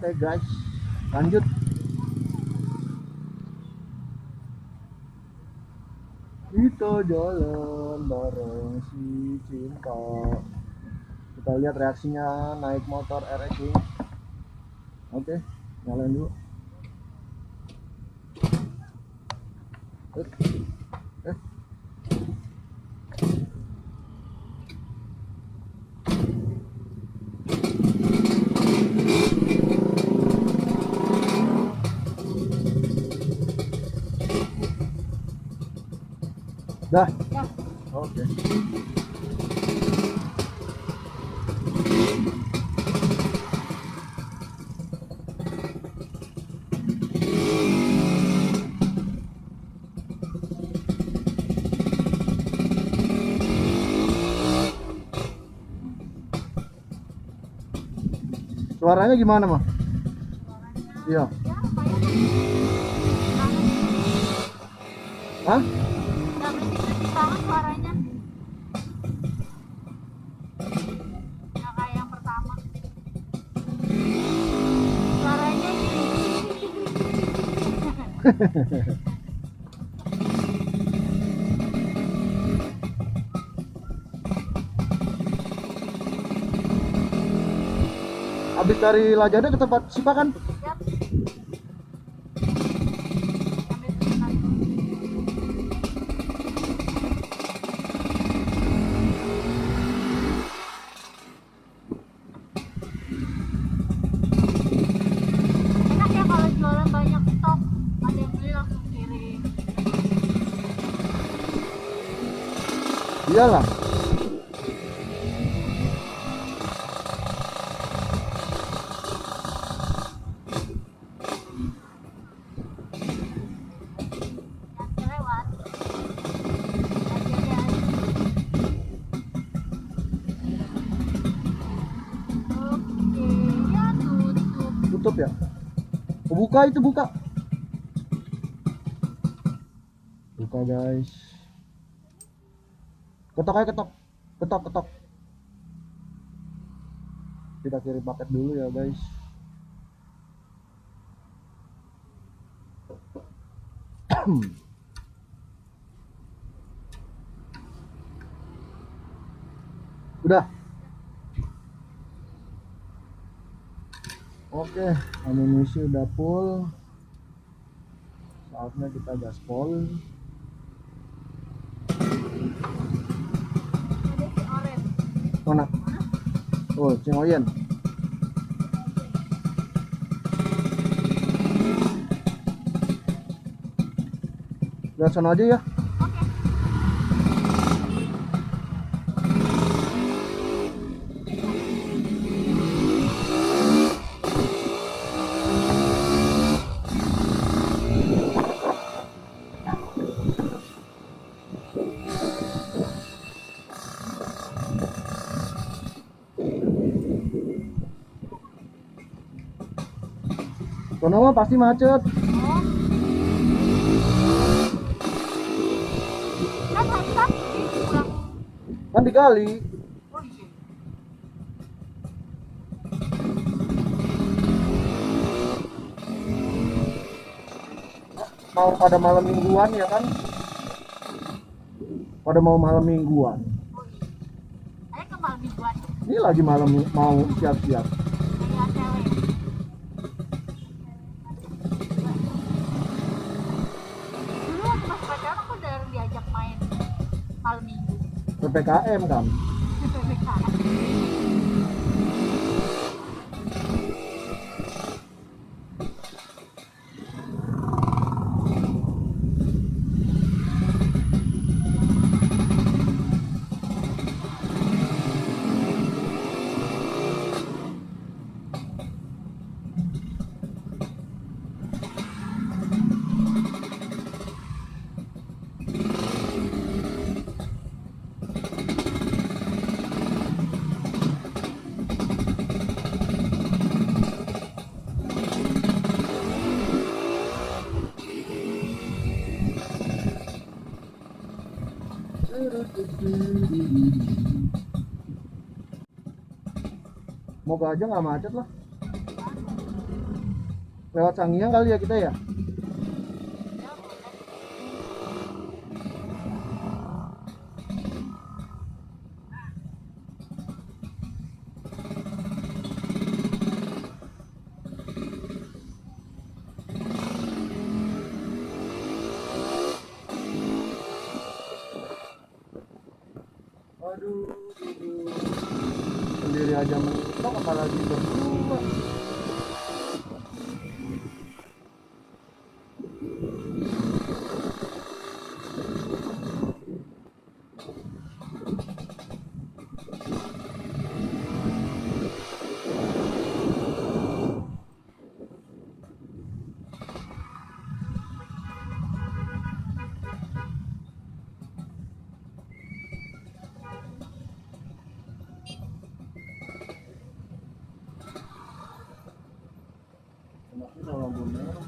Oke guys, lanjut. Kita jalan bareng si Cinta. Kita lihat reaksinya naik motor RX ini. Oke, nyalain dulu. Dah. Ya. Oke. Suaranya gimana, mah? Iya. Hah? Nggak berisik banget suaranya. Nggak kayak yang pertama. Suaranya gini. Habis dari Lajada ke tempat Sipa kan? Yap. Ambil sebentar. Enak ya kalau jualan banyak stok, ada yang beli langsung kirim. Iyalah. Yang lewat. Oke, ya tutup. Tutup ya? Oh, buka itu, buka. Buka guys. Ketok aja, ketok. Ketok, ketok. Kita kirim paket dulu ya guys. Udah. Oke, amunisi udah full. Saatnya kita gaspol. Ada si orange. Mana? Oh, Cingoyen. Lihat sana aja ya. Oke. Sono mah pasti macet. Oh. Kan tadi kan pulang. Kan digali. Oh iya. Mau pada malam mingguan ya kan? Pada mau malam mingguan. Oh iya. Ayo ke malam mingguan. Ini lagi malam mau siap-siap. Kayak cewek. Dulu waktu pas pacaran aku udah diajak main malam minggu. PPKM kan. PPKM. Moga aja nggak macet lah. Lewat Sangiang kali ya kita ya. Ya boleh. Aduh, sendiri aja mentok apalagi berdua. Masih kalau lampu merah.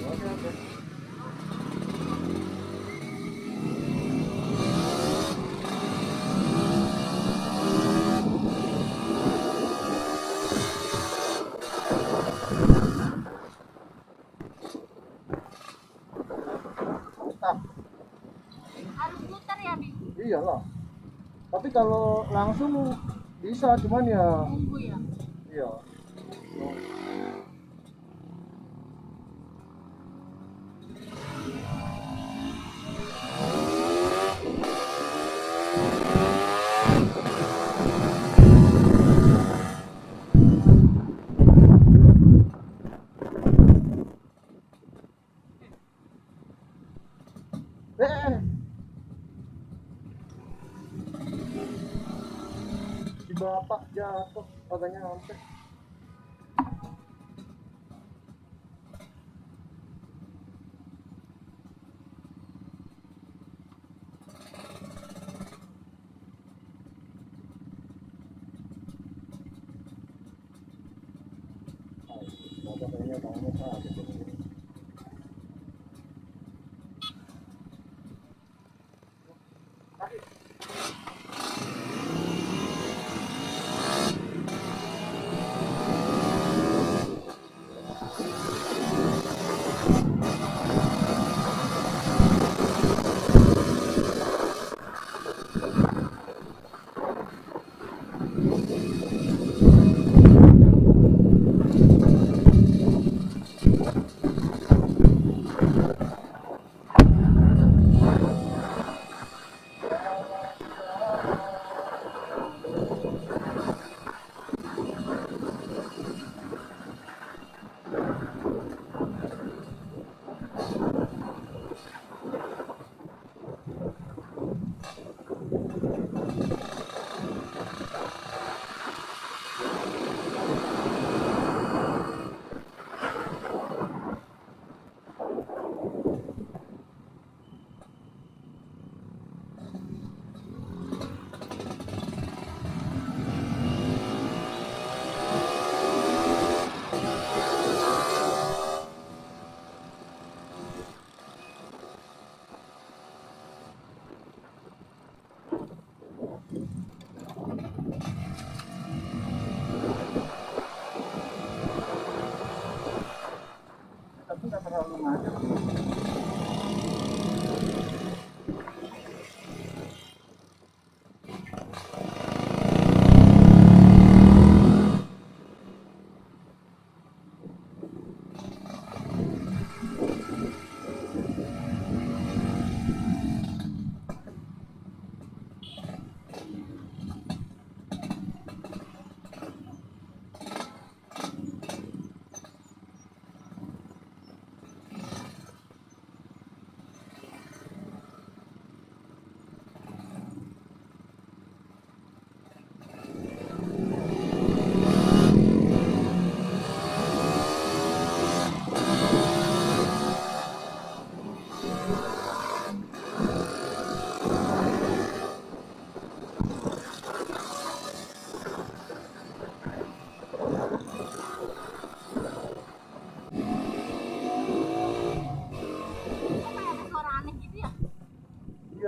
Oke, oke. Mantap. Harus muter ya, Bi? Iyalah. Tapi kalau langsung bisa, cuman ya Tunggu ya. iya. Eh, si bapak jatuh katanya sampai. Bapak kayaknya tangannya sakit.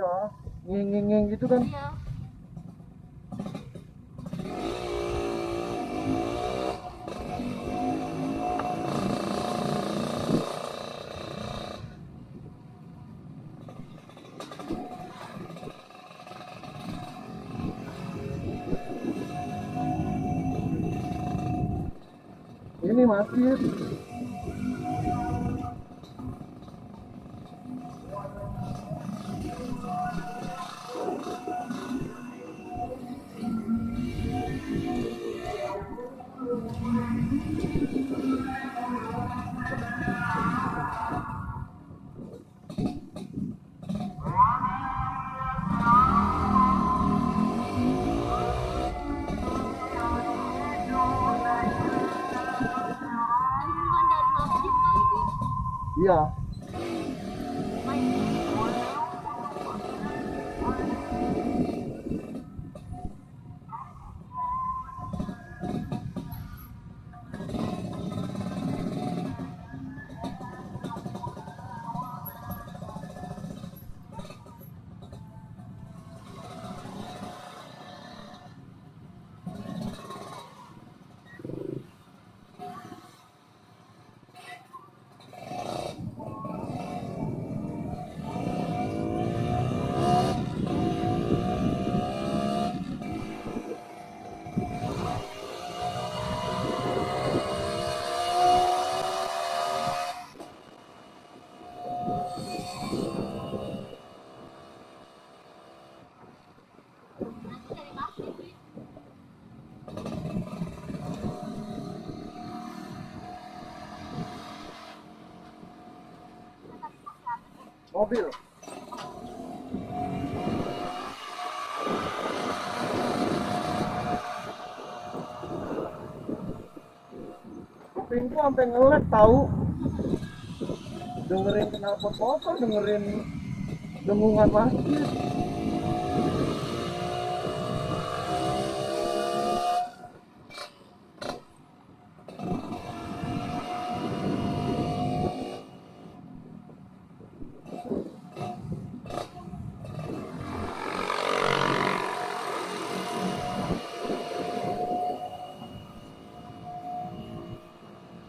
Iya, nging gitu kan. Iya. Ini masjid. Lingkungan dari masjid kali Bu. Iya. Main. Nanti dari masjid Wi. Mobil. Kupingku sampai ngelet tahu. Dengerin knalpot motor, dengerin dengungan masjid.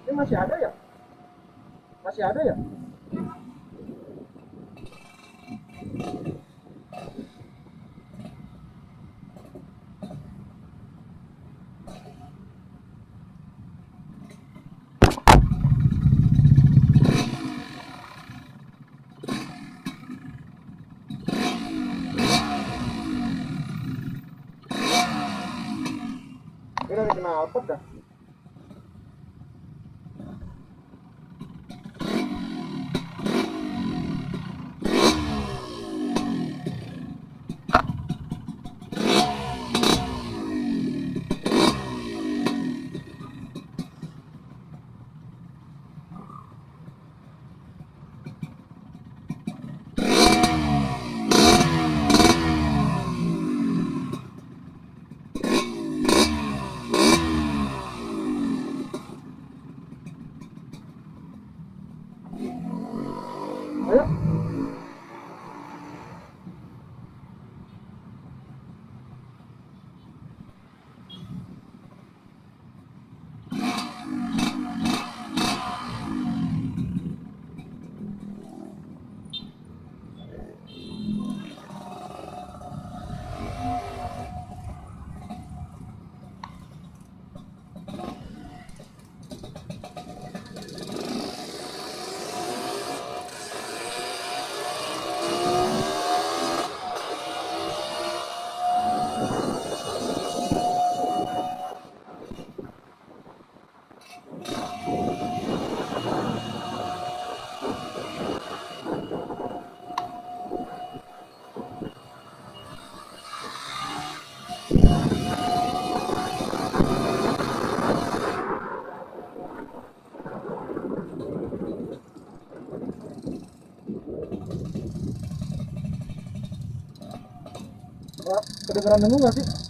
Ini masih ada ya? Masih ada ya? Ini dari knalpot dah. Ayo. Wah, kedengeran dengung nggak sih?